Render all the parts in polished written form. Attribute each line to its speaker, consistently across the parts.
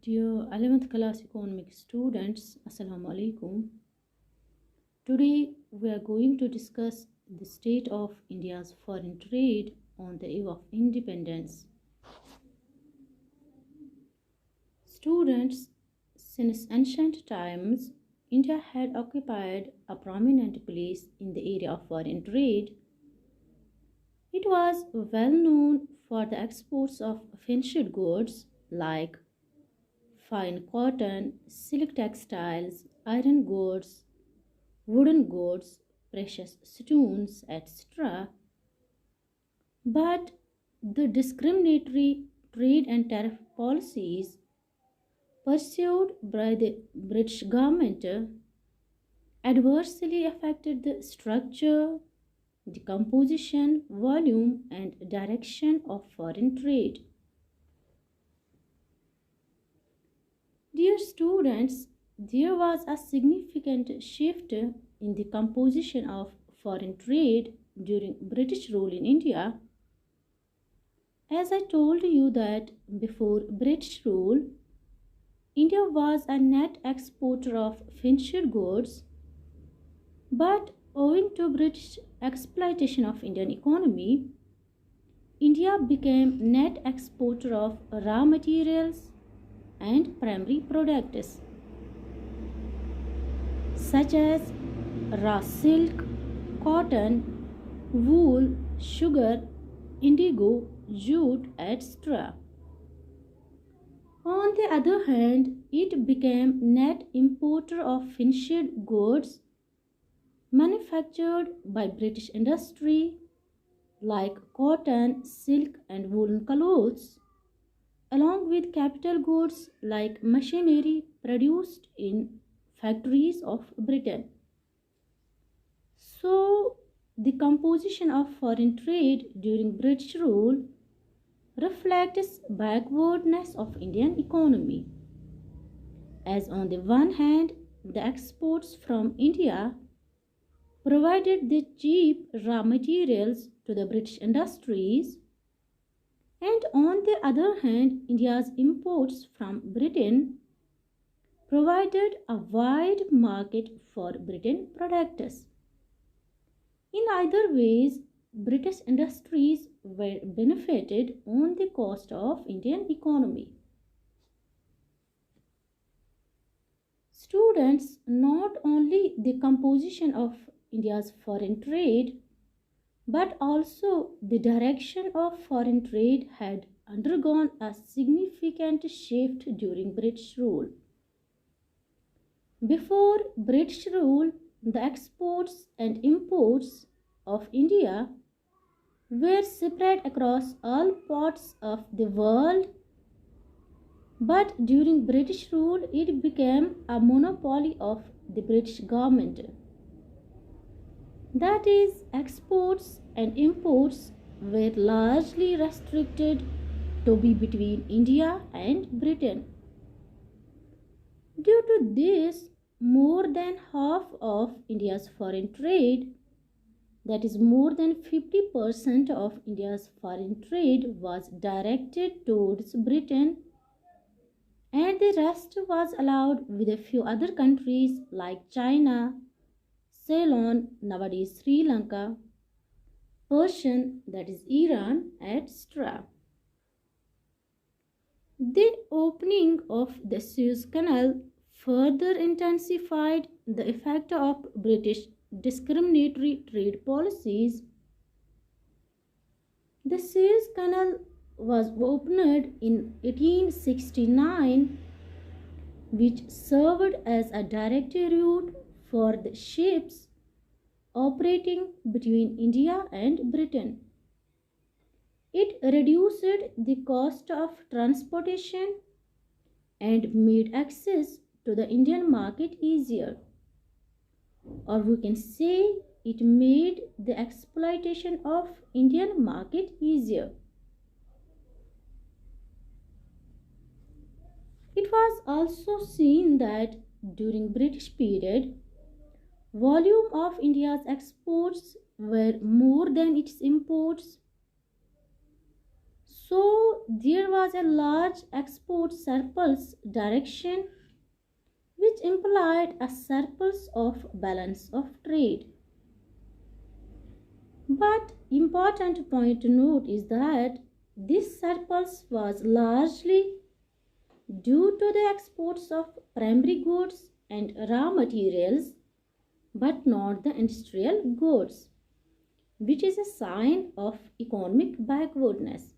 Speaker 1: Dear 11th class economics students, Assalamu alaikum. Today we are going to discuss the state of India's foreign trade on the eve of independence. Students, since ancient times, India had occupied a prominent place in the area of foreign trade. It was well known for the exports of finished goods like fine cotton, silk textiles, iron goods, wooden goods, precious stones, etc. But the discriminatory trade and tariff policies pursued by the British government adversely affected the structure, the composition, volume, and direction of foreign trade. Dear students, there was a significant shift in the composition of foreign trade during British rule in India. As I told you that before British rule, India was a net exporter of finished goods, but owing to British exploitation of Indian economy, India became net exporter of raw materials and primary products such as raw silk, cotton, wool, sugar, indigo, jute, etc. On the other hand, it became net importer of finished goods manufactured by British industry like cotton, silk, and woolen clothes, along with capital goods like machinery produced in factories of Britain. So, the composition of foreign trade during British rule reflects backwardness of Indian economy, as on the one hand the exports from India provided the cheap raw materials to the British industries, and on the other hand India's imports from Britain provided a wide market for Britain products. In either ways, British industries were benefited on the cost of Indian economy. Students, not only the composition of India's foreign trade, but also the direction of foreign trade had undergone a significant shift during British rule. Before British rule, the exports and imports of India were spread across all parts of the world, but during British rule it became a monopoly of the British government. That is, exports and imports were largely restricted to be between India and Britain. Due to this, more than half of India's foreign trade, that is more than 50% of India's foreign trade, was directed towards Britain, and the rest was allowed with a few other countries like China, Ceylon, nowadays Sri Lanka, Persian, that is Iran, etc. The opening of the Suez Canal further intensified the effect of British discriminatory trade policies. The Suez Canal was opened in 1869, which served as a direct route for the ships operating between India and Britain. It reduced the cost of transportation and made access to the Indian market easier. Or we can say it made the exploitation of Indian market easier. It was also seen that during British period, volume of India's exports were more than its imports. So there was a large export surplus direction, which implied a surplus of balance of trade. But important point to note is that this surplus was largely due to the exports of primary goods and raw materials, but not the industrial goods, which is a sign of economic backwardness.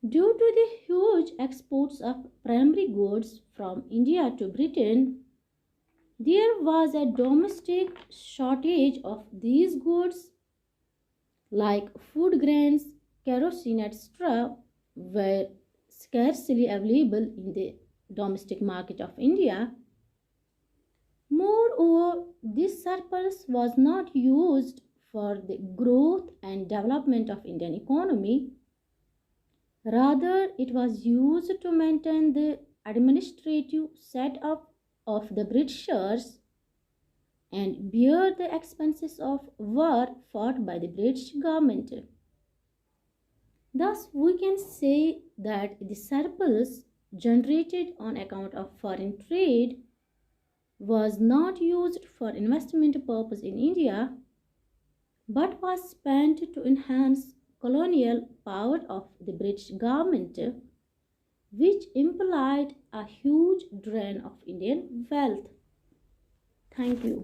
Speaker 1: Due to the huge exports of primary goods from India to Britain, there was a domestic shortage of these goods like food grains, kerosene, etc., were scarcely available in the domestic market of India. Moreover, this surplus was not used for the growth and development of Indian economy. Rather, it was used to maintain the administrative setup of the Britishers and bear the expenses of war fought by the British government. Thus, we can say that the surplus generated on account of foreign trade was not used for investment purpose in India, but was spent to enhance colonial power of the British government, which implied a huge drain of Indian wealth. Thank you.